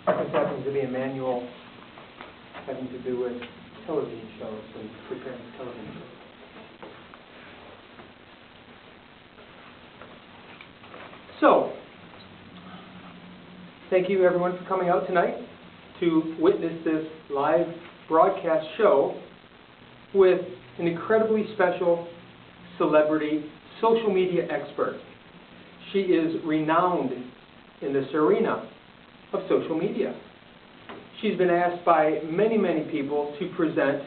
This happens to be a manual having to do with television shows and preparing television shows. So, thank you everyone for coming out tonight to witness this live broadcast show with an incredibly special celebrity social media expert. She is renowned in this arena of social media. She's been asked by many, many people to present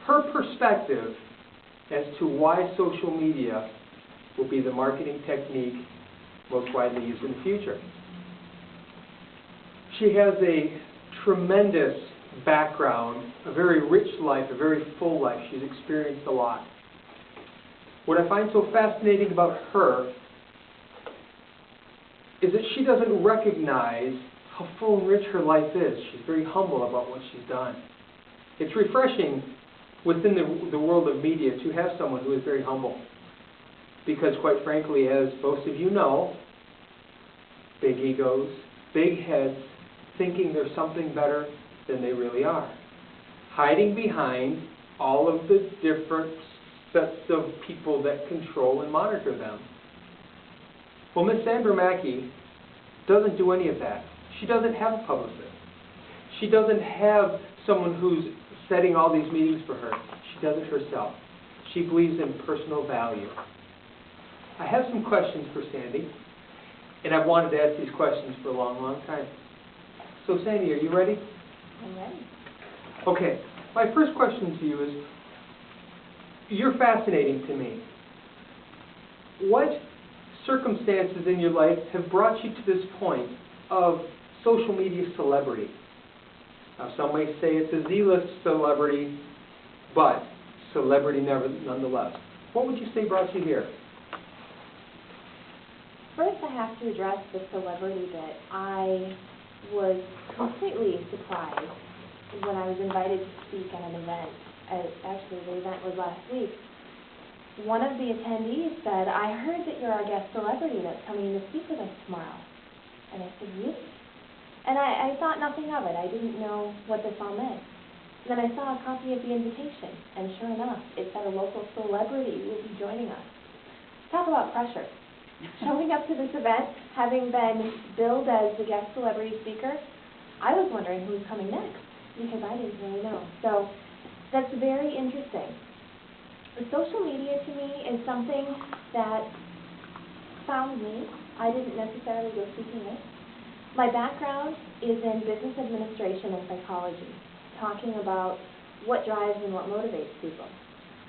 her perspective as to why social media will be the marketing technique most widely used in the future. She has a tremendous background, a very rich life, a very full life. She's experienced a lot. What I find so fascinating about her is that she doesn't recognize how full and rich her life is. She's very humble about what she's done. It's refreshing within the world of media to have someone who is very humble. Because quite frankly, as most of you know, big egos, big heads, thinking they're something better than they really are. Hiding behind all of the different sets of people that control and monitor them. Well, Miss Sandra Maki doesn't do any of that. She doesn't have a publicist. She doesn't have someone who's setting all these meetings for her. She does it herself. She believes in personal value. I have some questions for Sandi, and I've wanted to ask these questions for a long, long time. So Sandi, are you ready? I'm ready. Okay. My first question to you is, you're fascinating to me. What circumstances in your life have brought you to this point of social media celebrity? Now, some may say it's a Z-list celebrity, but celebrity nonetheless. What would you say brought you here? First, I have to address the celebrity bit. I was completely surprised when I was invited to speak at an event. Actually, the event was last week. One of the attendees said, "I heard that you're our guest celebrity that's coming to speak with us tomorrow." And I said, "Really?" And I thought nothing of it. I didn't know what this all meant. Then I saw a copy of the invitation, and sure enough, it said a local celebrity will be joining us. Talk about pressure. Showing up to this event, having been billed as the guest celebrity speaker, I was wondering who was coming next, because I didn't really know. So that's very interesting. The social media to me is something that found me. I didn't necessarily go seeking it. My background is in business administration and psychology, talking about what drives and what motivates people.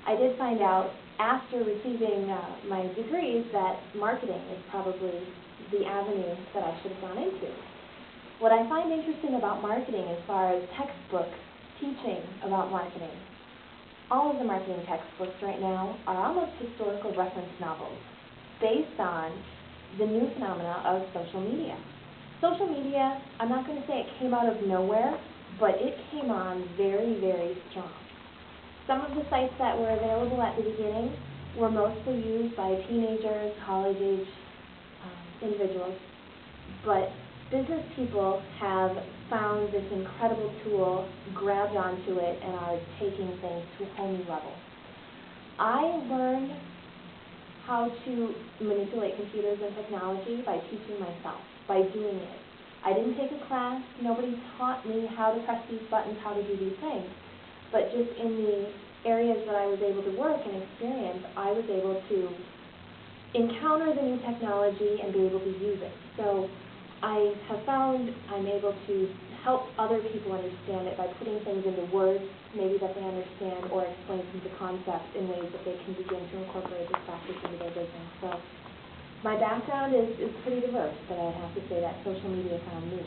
I did find out after receiving my degrees that marketing is probably the avenue that I should have gone into. What I find interesting about marketing as far as textbook teaching about marketing, all of the marketing textbooks right now are almost historical reference novels based on the new phenomena of social media. Social media, I'm not going to say it came out of nowhere, but it came on very, very strong. Some of the sites that were available at the beginning were mostly used by teenagers, college-age individuals, but business people have found this incredible tool, grabbed onto it, and are taking things to a whole new level. I learned how to manipulate computers and technology by teaching myself, by doing it. I didn't take a class. Nobody taught me how to press these buttons, how to do these things. But just in the areas that I was able to work and experience, I was able to encounter the new technology and be able to use it. So I have found I'm able to help other people understand it by putting things into words maybe that they understand, or explain some of the concepts in ways that they can begin to incorporate this practice into their business. So my background is pretty diverse, but I have to say that social media found me.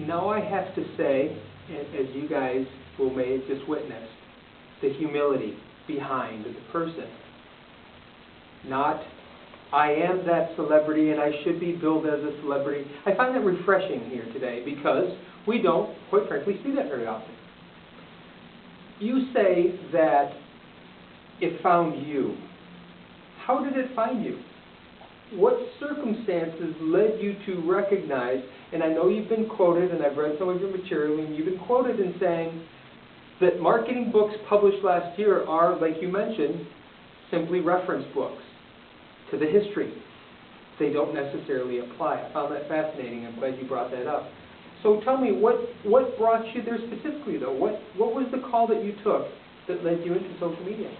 Now I have to say, as you guys may have just witnessed, the humility behind the person. Not, I am that celebrity and I should be billed as a celebrity. I find that refreshing here today because we don't, quite frankly, see that very often. You say that it found you. How did it find you? what circumstances led you to recognize, and I know you've been quoted, and I've read some of your material, and you've been quoted in saying that marketing books published last year are, like you mentioned, simply reference books to the history. They don't necessarily apply. I found that fascinating. I'm glad you brought that up. So tell me, what brought you there specifically, though? What was the call that you took that led you into social media?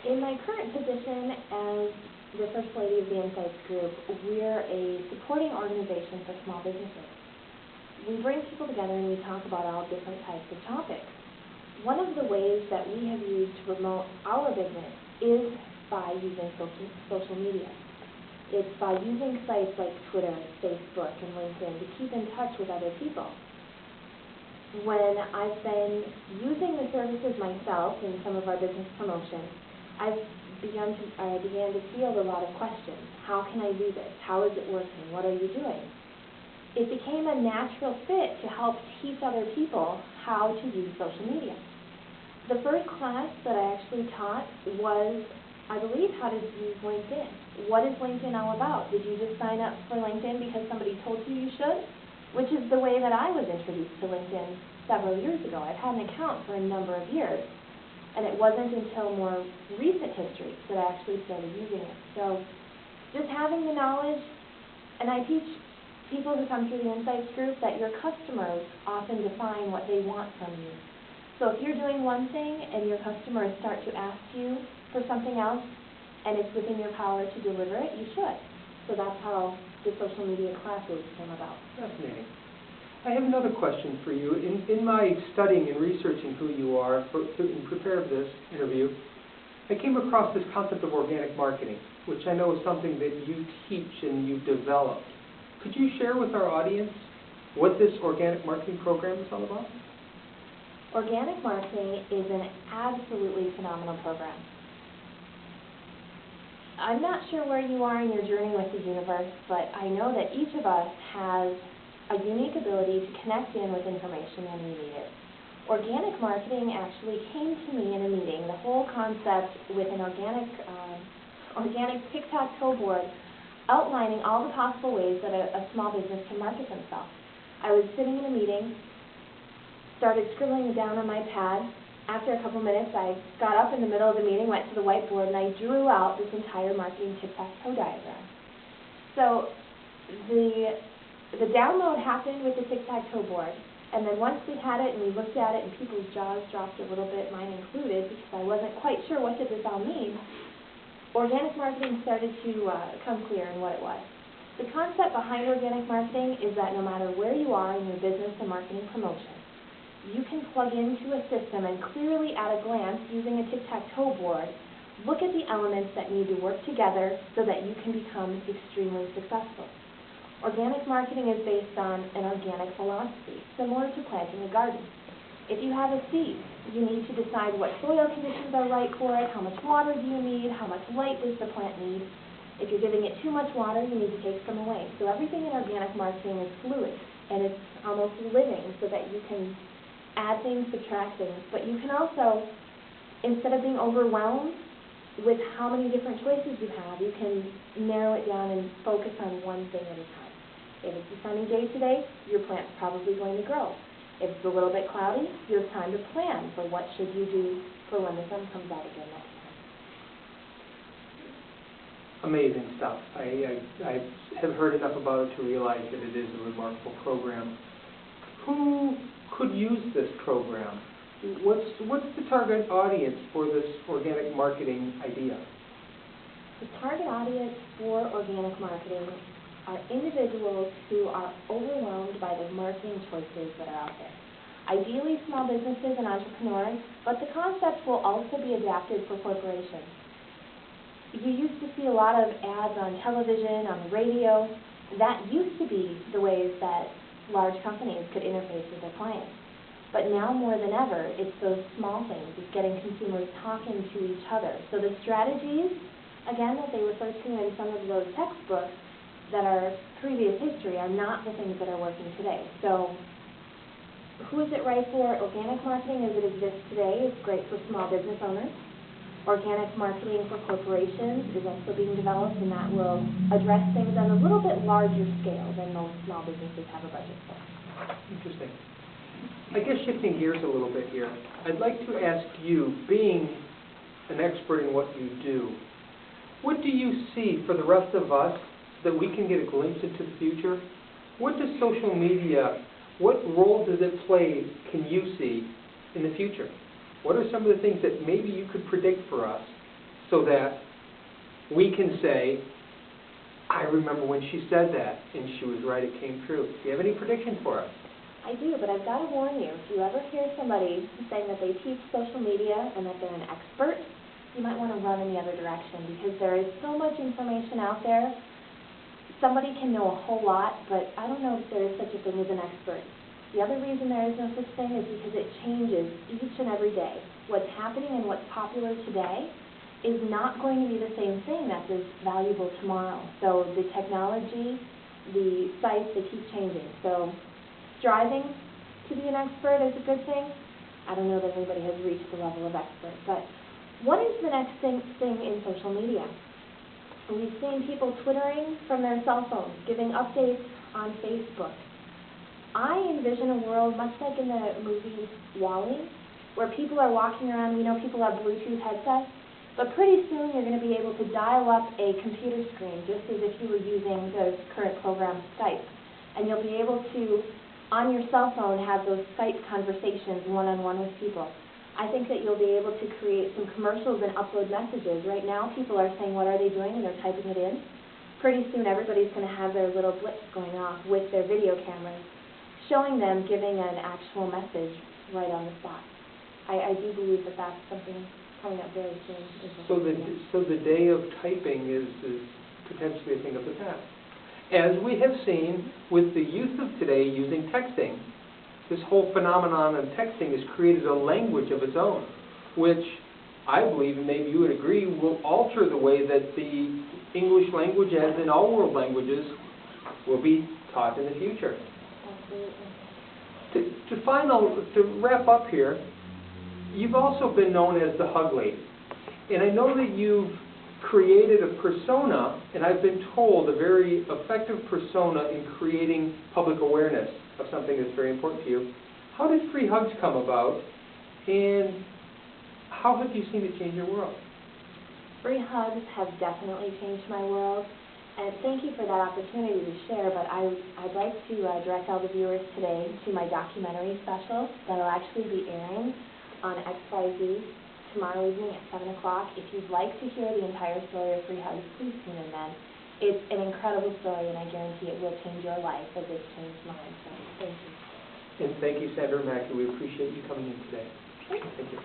In my current position as the First Lady of the InSights Group, we're a supporting organization for small businesses. We bring people together and we talk about all different types of topics. One of the ways that we have used to promote our business is by using social media. It's by using sites like Twitter, Facebook, and LinkedIn to keep in touch with other people. When I've been using the services myself in some of our business promotion, I began to field a lot of questions. How can I do this? How is it working? What are you doing? It became a natural fit to help teach other people how to use social media. The first class that I actually taught was, I believe, how to use LinkedIn. What is LinkedIn all about? Did you just sign up for LinkedIn because somebody told you you should? Which is the way that I was introduced to LinkedIn several years ago. I've had an account for a number of years, and it wasn't until more recent history that I actually started using it. So just having the knowledge, and I teach people who come through the InSights group that your customers often define what they want from you. So if you're doing one thing and your customers start to ask you for something else, and it's within your power to deliver it, you should. So that's how the social media classes came about. Fascinating. I have another question for you. In my studying and researching who you are in prepare for this interview, I came across this concept of organic marketing, which I know is something that you teach and you developed. Could you share with our audience what this organic marketing program is all about? Organic marketing is an absolutely phenomenal program. I'm not sure where you are in your journey with the universe, but I know that each of us has a unique ability to connect in with information when we need it. Organic marketing actually came to me in a meeting, the whole concept with an organic tic-tac-toe board outlining all the possible ways that a small business can market themselves. I was sitting in a meeting, started scribbling down on my pad. After a couple minutes, I got up in the middle of the meeting, went to the whiteboard, and I drew out this entire marketing tic-tac-toe diagram. So the download happened with the tic-tac-toe board, and then once we had it and we looked at it and people's jaws dropped a little bit, mine included, because I wasn't quite sure what did this all mean, organic marketing started to come clear in what it was. The concept behind organic marketing is that no matter where you are in your business and marketing promotion, you can plug into a system and clearly at a glance, using a tic-tac-toe board, look at the elements that need to work together so that you can become extremely successful. Organic marketing is based on an organic philosophy, similar to planting a garden. If you have a seed, you need to decide what soil conditions are right for it, how much water do you need, how much light does the plant need. If you're giving it too much water, you need to take some away. So everything in organic marketing is fluid, and it's almost living so that you can add things, subtract things, but you can also, instead of being overwhelmed with how many different choices you have, you can narrow it down and focus on one thing at a time. If it's a sunny day today, your plant's probably going to grow. If it's a little bit cloudy, you have time to plan for what should you do for when the sun comes out again next time. Amazing stuff. I have heard enough about it to realize that it is a remarkable program. Who could use this program? What's the target audience for this organic marketing idea? The target audience for organic marketing are individuals who are overwhelmed by the marketing choices that are out there. Ideally small businesses and entrepreneurs, but the concept will also be adapted for corporations. You used to see a lot of ads on television, on the radio. That used to be the ways that large companies could interface with their clients. But now more than ever, it's those small things. It's getting consumers talking to each other. So the strategies, again, that they refer to in some of those textbooks that are previous history are not the things that are working today. So who is it right for? Organic marketing as it exists today is great for small business owners. Organic marketing for corporations is also being developed, and that will address things on a little bit larger scale than most small businesses have a budget for. Interesting. I guess shifting gears a little bit here, I'd like to ask you, being an expert in what you do, what do you see for the rest of us so that we can get a glimpse into the future? What does social media, what role does it play, can you see, in the future? What are some of the things that maybe you could predict for us so that we can say, I remember when she said that, and she was right, it came true. Do you have any predictions for us? I do, but I've got to warn you, if you ever hear somebody saying that they teach social media and that they're an expert, you might want to run in the other direction, because there is so much information out there. Somebody can know a whole lot, but I don't know if there is such a thing as an expert. The other reason there is no such thing is because it changes each and every day. What's happening and what's popular today is not going to be the same thing that's as valuable tomorrow. So the technology, the sites, they keep changing. So striving to be an expert is a good thing. I don't know that anybody has reached the level of expert. But what is the next thing in social media? We've seen people twittering from their cell phones, giving updates on Facebook. I envision a world much like in the movie WALL-E, where people are walking around. We know people have Bluetooth headsets, but pretty soon you're going to be able to dial up a computer screen just as if you were using the current program Skype. And you'll be able to, on your cell phone, have those Skype conversations one-on-one with people. I think that you'll be able to create some commercials and upload messages. Right now people are saying, what are they doing? And they're typing it in. Pretty soon everybody's going to have their little blips going off with their video cameras, showing them giving an actual message right on the spot. I do believe that that's something coming up very soon. So the day of typing is potentially a thing of the past. As we have seen with the youth of today using texting, this whole phenomenon of texting has created a language of its own, which I believe, and maybe you would agree, will alter the way that the English language, as in all world languages, will be taught in the future. To wrap up here, you've also been known as the Hug Lady. And I know that you've created a persona, and I've been told a very effective persona in creating public awareness of something that's very important to you. How did free hugs come about, and how have you seen it change your world? Free hugs have definitely changed my world. And thank you for that opportunity to share, but I'd like to direct all the viewers today to my documentary special that will actually be airing on XYZ tomorrow evening at 7 o'clock. If you'd like to hear the entire story of Free Hugs, please tune in then. It's an incredible story, and I guarantee it will change your life as it's changed mine. So thank you. And thank you, Sandra and Maki. We appreciate you coming in today. Thank you.